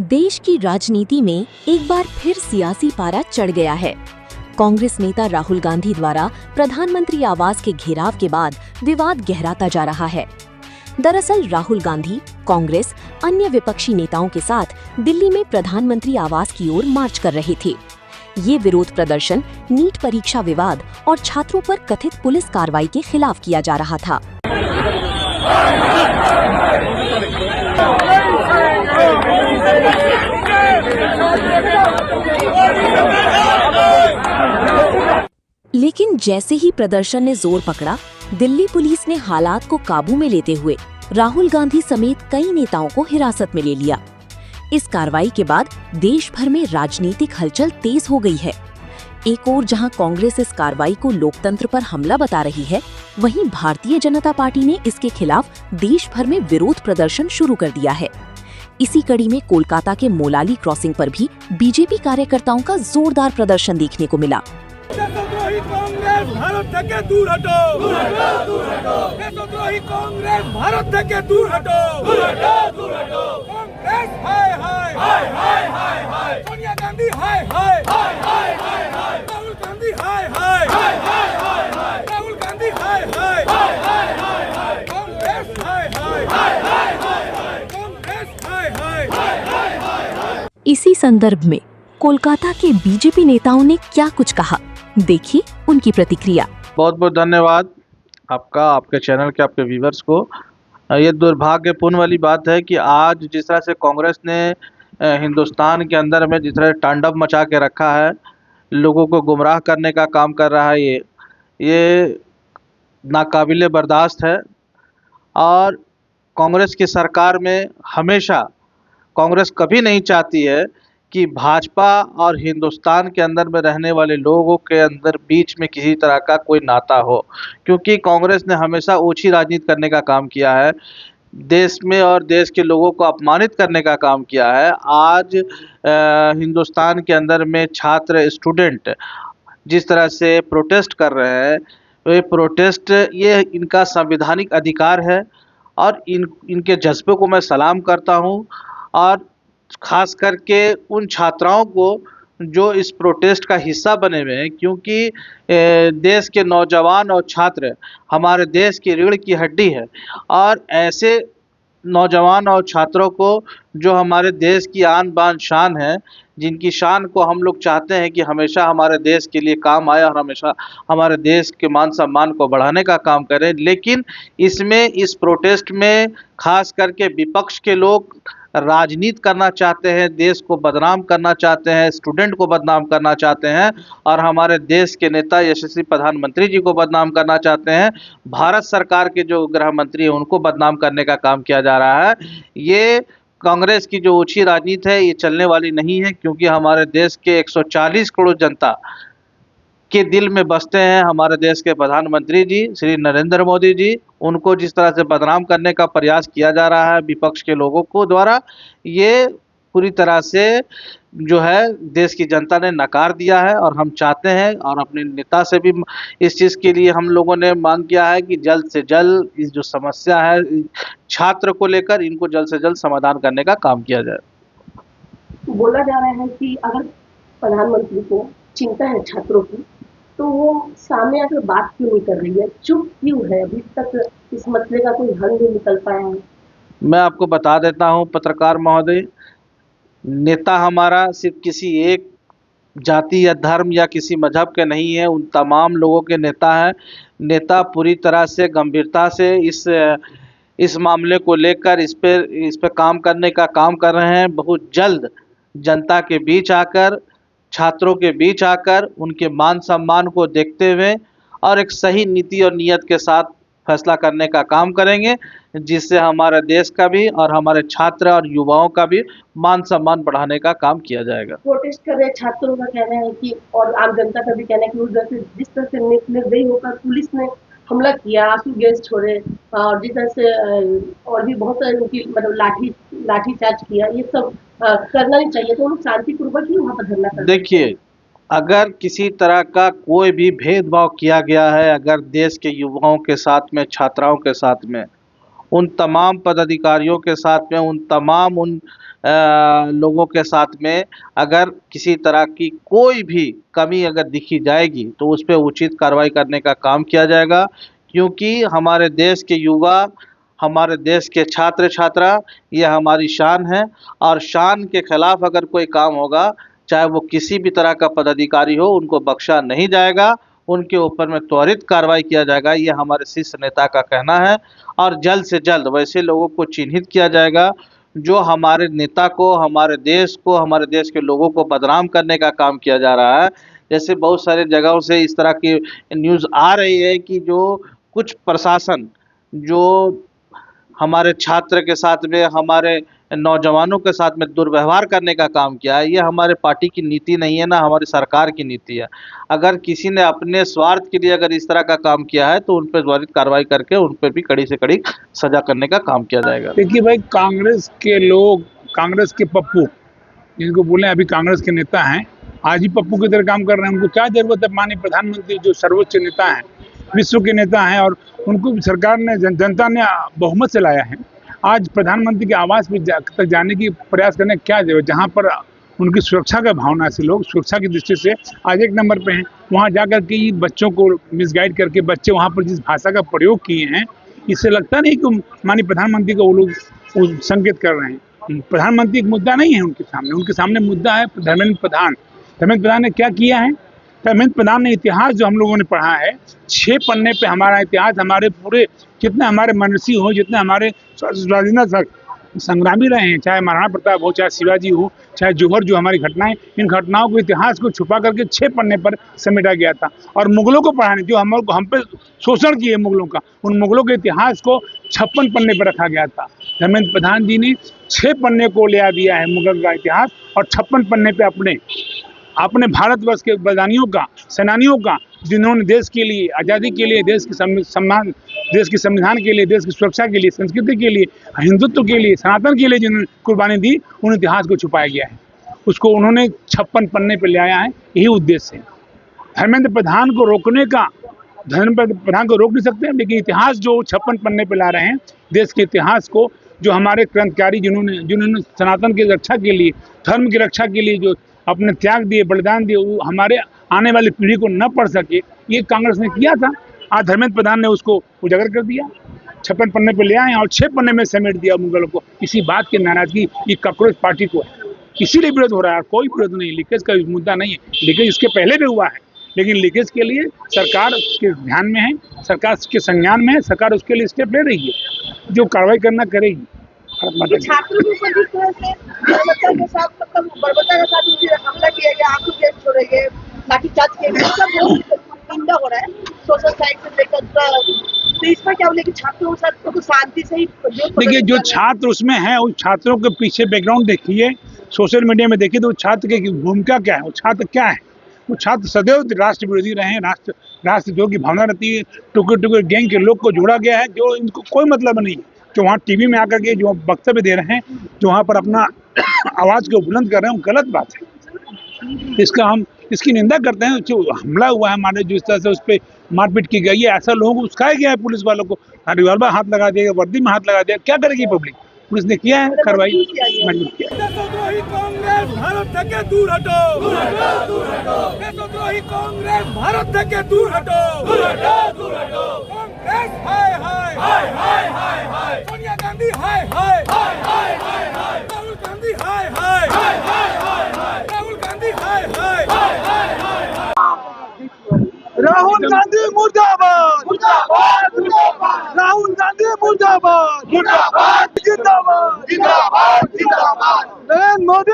देश की राजनीति में एक बार फिर सियासी पारा चढ़ गया है। कांग्रेस नेता राहुल गांधी द्वारा प्रधानमंत्री आवास के घेराव के बाद विवाद गहराता जा रहा है। दरअसल राहुल गांधी कांग्रेस अन्य विपक्षी नेताओं के साथ दिल्ली में प्रधानमंत्री आवास की ओर मार्च कर रहे थे। ये विरोध प्रदर्शन नीट परीक्षा विवाद और छात्रों पर कथित पुलिस कार्रवाई के खिलाफ किया जा रहा था। लेकिन जैसे ही प्रदर्शन ने जोर पकड़ा, दिल्ली पुलिस ने हालात को काबू में लेते हुए राहुल गांधी समेत कई नेताओं को हिरासत में ले लिया। इस कार्रवाई के बाद देश भर में राजनीतिक हलचल तेज हो गई है। एक ओर जहां कांग्रेस इस कार्रवाई को लोकतंत्र पर हमला बता रही है, वहीं भारतीय जनता पार्टी ने इसके खिलाफ देश भर में विरोध प्रदर्शन शुरू कर दिया है। इसी कड़ी में कोलकाता के मोलाली क्रॉसिंग पर भी बीजेपी कार्यकर्ताओं का जोरदार प्रदर्शन देखने को मिला। भारत থেকে दूर हटो, दूर हटो, दूर हटो। देशद्रोही कांग्रेस भारत থেকে दूर हटो, दूर हटो, दूर हटो। कांग्रेस हाय हाय, हाय हाय हाय हाय। सोनिया गांधी हाय हाय, हाय हाय हाय हाय। राहुल गांधी हाय हाय, हाय हाय हाय हाय। राहुल गांधी हाय हाय, हाय हाय हाय हाय। कांग्रेस हाय हाय, हाय हाय हाय हाय। कांग्रेस हाय हाय, हाय हाय हाय हाय। इसी संदर्भ में कोलकाता के बीजेपी नेताओं ने क्या कुछ कहा, देखिए उनकी प्रतिक्रिया। बहुत बहुत धन्यवाद आपका, आपके चैनल के, आपके व्यूवर्स को। ये दुर्भाग्यपूर्ण वाली बात है कि आज जिस तरह से कांग्रेस ने हिंदुस्तान के अंदर में जिस तरह तांडव मचा के रखा है, लोगों को गुमराह करने का काम कर रहा है, ये नाकाबिले बर्दाश्त है। और कांग्रेस की सरकार में हमेशा कांग्रेस कभी नहीं चाहती है कि भाजपा और हिंदुस्तान के अंदर में रहने वाले लोगों के अंदर बीच में किसी तरह का कोई नाता हो, क्योंकि कांग्रेस ने हमेशा ओछी राजनीति करने का काम किया है, देश में और देश के लोगों को अपमानित करने का काम किया है। आज हिंदुस्तान के अंदर में छात्र स्टूडेंट जिस तरह से प्रोटेस्ट कर रहे हैं, ये प्रोटेस्ट ये इनका संवैधानिक अधिकार है और इनके जज्बे को मैं सलाम करता हूँ। और खास करके उन छात्राओं को जो इस प्रोटेस्ट का हिस्सा बने हुए हैं, क्योंकि देश के नौजवान और छात्र हमारे देश की रीढ़ की हड्डी है। और ऐसे नौजवान और छात्रों को जो हमारे देश की आन बान शान है, जिनकी शान को हम लोग चाहते हैं कि हमेशा हमारे देश के लिए काम आए और हमेशा हमारे देश के मान सम्मान को बढ़ाने का काम करें, लेकिन इसमें इस प्रोटेस्ट में खास करके विपक्ष के लोग राजनीति करना चाहते हैं, देश को बदनाम करना चाहते हैं, स्टूडेंट को बदनाम करना चाहते हैं और हमारे देश के नेता यशस्वी प्रधानमंत्री जी को बदनाम करना चाहते हैं। भारत सरकार के जो गृह मंत्री हैं उनको बदनाम करने का काम किया जा रहा है। ये कांग्रेस की जो ओछी राजनीति है, ये चलने वाली नहीं है, क्योंकि हमारे देश के 140 करोड़ जनता के दिल में बसते हैं हमारे देश के प्रधानमंत्री जी श्री नरेंद्र मोदी जी। उनको जिस तरह से बदनाम करने का प्रयास किया जा रहा है विपक्ष के लोगों को द्वारा, ये पूरी तरह से जो है देश की जनता ने नकार दिया है। और हम चाहते हैं और अपने नेता से भी इस चीज़ के लिए हम लोगों ने मांग किया है कि जल्द से जल्द इस जो समस्या है छात्र को लेकर, इनको जल्द से जल्द समाधान करने का काम किया जाए। बोला जा रहा है कि अगर प्रधानमंत्री को चिंता है छात्रों की, तो वो सामने आकर बात क्यों नहीं कर रही है, चुप क्यों है, अभी तक इस मसले का कोई हल नहीं निकल पाया है। मैं आपको बता देता हूं पत्रकार महोदय, नेता हमारा सिर्फ किसी एक जाति या धर्म या किसी मजहब के नहीं है, उन तमाम लोगों के नेता हैं। नेता पूरी तरह से गंभीरता से इस मामले को लेकर इस पे काम करने का काम कर रहे हैं। बहुत जल्द जनता के बीच आकर, छात्रों के बीच आकर उनके मान सम्मान को देखते हुए और एक सही नीति और नियत के साथ फैसला करने का काम करेंगे, जिससे हमारे देश का भी और हमारे छात्र और युवाओं का भी मान सम्मान बढ़ाने का काम किया जाएगा। प्रोटेस्ट कर रहे छात्रों का कहना है कि, और आम जनता का भी कहना है कि उस तरह से जिस तरह से निर्दयी होकर पुलिस ने हमला किया, आंसू गैस छोड़े और जिस तरह से और भी बहुत उनकी मतलब लाठीचार्ज किया, ये सब करना नहीं चाहिए। तो उन्हें शांतिपूर्वक ही वहाँ पर धरना करना। देखिए, अगर किसी तरह का कोई भी भेदभाव किया गया है अगर देश के युवाओं के साथ में, छात्राओं के साथ में, उन तमाम पदाधिकारियों के साथ में, उन तमाम लोगों के साथ में अगर किसी तरह की कोई भी कमी अगर दिखी जाएगी तो उस पर उचित कार्रवाई करने का काम किया जाएगा, क्योंकि हमारे देश के युवा, हमारे देश के छात्र छात्रा, ये हमारी शान है। और शान के खिलाफ अगर कोई काम होगा, चाहे वो किसी भी तरह का पदाधिकारी हो, उनको बख्शा नहीं जाएगा, उनके ऊपर में त्वरित कार्रवाई किया जाएगा, ये हमारे शीर्ष नेता का कहना है। और जल्द से जल्द वैसे लोगों को चिन्हित किया जाएगा जो हमारे नेता को, हमारे देश को, हमारे देश के लोगों को बदनाम करने का काम किया जा रहा है। जैसे बहुत सारे जगहों से इस तरह की न्यूज़ आ रही है कि जो कुछ प्रशासन जो हमारे छात्र के साथ में, हमारे नौजवानों के साथ में दुर्व्यवहार करने का काम किया है, ये हमारे पार्टी की नीति नहीं है, ना हमारी सरकार की नीति है। अगर किसी ने अपने स्वार्थ के लिए अगर इस तरह का काम किया है तो उन पर त्वरित कार्रवाई करके उन पर भी कड़ी से कड़ी सजा करने का काम किया जाएगा। देखिए भाई, कांग्रेस के लोग, कांग्रेस के पप्पू जिनको बोले अभी कांग्रेस के नेता हैं, आज ही पप्पू की तरह काम कर रहे हैं। उनको क्या जरूरत है? माननीय प्रधानमंत्री जो सर्वोच्च नेता हैं, विश्व के नेता हैं, और उनको सरकार ने, जनता ने बहुमत से लाया है। आज प्रधानमंत्री के आवास पे तक जाने की प्रयास करने की क्या जरूरत? जहाँ पर उनकी सुरक्षा का भावना से, लोग सुरक्षा की दृष्टि से आज एक नंबर पे हैं, वहाँ जाकर के बच्चों को मिसगाइड करके बच्चे वहाँ पर जिस भाषा का प्रयोग किए हैं, इससे लगता नहीं कि माननीय प्रधानमंत्री को वो लोग संकेत कर रहे हैं। प्रधानमंत्री एक मुद्दा नहीं है उनके सामने मुद्दा है धर्मेंद्र प्रधान। धर्मेंद्र प्रधान ने क्या किया है? धर्मेंद्र प्रधान ने इतिहास जो हम लोगों ने पढ़ा है, 6 पन्ने पे हमारा इतिहास, हमारे पूरे जितने हमारे मनसी हो, जितने हमारे स्वाधीनता संग्रामी रहे हैं, चाहे महाराणा प्रताप हो, चाहे शिवाजी हो, चाहे जौहर, जो हमारी घटनाएं, इन घटनाओं को, इतिहास को छुपा करके 6 पन्ने पर समेटा गया था। और मुगलों को पढ़ाने, जो हम पे शोषण किए मुगलों का, उन मुगलों के इतिहास को 56 पन्ने पर रखा गया था। धर्मेंद्र प्रधान जी ने 6 पन्ने को ले आ दिया है मुगल का इतिहास, और 56 पन्ने पे अपने भारतवर्ष के बलिदानियों का, सेनानियों का, जिन्होंने देश के लिए, आज़ादी के लिए, देश के सम्मान, देश के संविधान के लिए, देश की सुरक्षा के लिए, संस्कृति के लिए, हिंदुत्व के लिए, सनातन के लिए जिन्होंने कुर्बानी दी, उन इतिहास को छुपाया गया है। उसको उन्होंने 56 पन्ने पर ले आया है, यही उद्देश्य है। धर्मेंद्र प्रधान को रोकने का, धर्मेंद्र प्रधान को रोक नहीं सकते, लेकिन इतिहास जो 56 पन्ने पर ला रहे हैं, देश के इतिहास को, जो हमारे क्रांतिकारी जिन्होंने सनातन की रक्षा के लिए, धर्म की रक्षा के लिए जो अपने त्याग दिए, बलिदान दिए, वो हमारे आने वाली पीढ़ी को न पढ़ सके, ये कांग्रेस ने किया था। आज धर्मेंद्र प्रधान ने उसको उजागर कर दिया, 56 पन्ने पे ले आए और 6 पन्ने में समेट दिया मुगलों को। इसी बात की नाराजगी ये कांग्रेस पार्टी को है, इसीलिए विरोध हो रहा है। कोई विरोध नहीं, लीकेज का मुद्दा नहीं है। लीकेज इसके पहले भी हुआ है, लेकिन लीकेज के लिए सरकार के ध्यान में है, सरकार के संज्ञान में है, सरकार उसके लिए स्टेप ले रही है, जो कार्रवाई करना करेगी। छात्रों के ऊपर जिस तरह से बर्बरता के साथ हमला किया गया, आंसू गैस छोड़े गए, लाठीचार्ज किया गया, सब निंदा हो रहा है सोशल साइड से लेकर, तो इस पर क्या बोले कि छात्रों के साथ तो शांति से ही। देखिए, जो छात्र उसमें है, उन छात्रों के पीछे बैकग्राउंड देखिए, सोशल मीडिया में देखिए, तो वो छात्र की भूमिका क्या है, वो छात्र क्या है? वो छात्र सदैव राष्ट्र विरोधी रहे हैं, राष्ट्रद्रोह की भावना रहती है, टुकड़े टुकड़े गैंग के लोग को जोड़ा गया है, जो इनको कोई मतलब नहीं है, जो वहाँ टीवी में आकर के जो वक्तव्य दे रहे हैं, जो वहाँ पर अपना आवाज़ को बुलंद कर रहे हैं, वो गलत बात है। इसकी निंदा करते हैं। जो हमला हुआ है हमारे, जिस तरह से उस पर मारपीट की गई है, ऐसा लोगों को उस्काया गया है, पुलिस वालों को रिवॉल्वर हाथ लगा दिया, वर्दी में हाथ लगा दिया, क्या करेगी पब्लिक? पुलिस ने किया है कार्रवाई, मजबूर किया। देशद्रोही कांग्रेस भारत থেকে दूर हटो, दूर हटो, दूर हटो। देशद्रोही कांग्रेस भारत থেকে दूर हटो, दूर हटो, दूर हटो। कांग्रेस हाय हाय, हाय हाय हाय हाय। सोनिया गांधी हाय हाय, हाय हाय हाय हाय। राहुल गांधी हाय हाय, हाय हाय हाय हाय। राहुल गांधी हाय हाय, हाय हाय हाय हाय। राहुल गांधी मुर्दाबाद, मुर्दाबाद, मुर्दाबाद। राहुल गांधी मुर्दाबाद, मुर्दाबाद, जिंदाबाद, जिंदाबाद, जिंदाबाद। नरेंद्र मोदी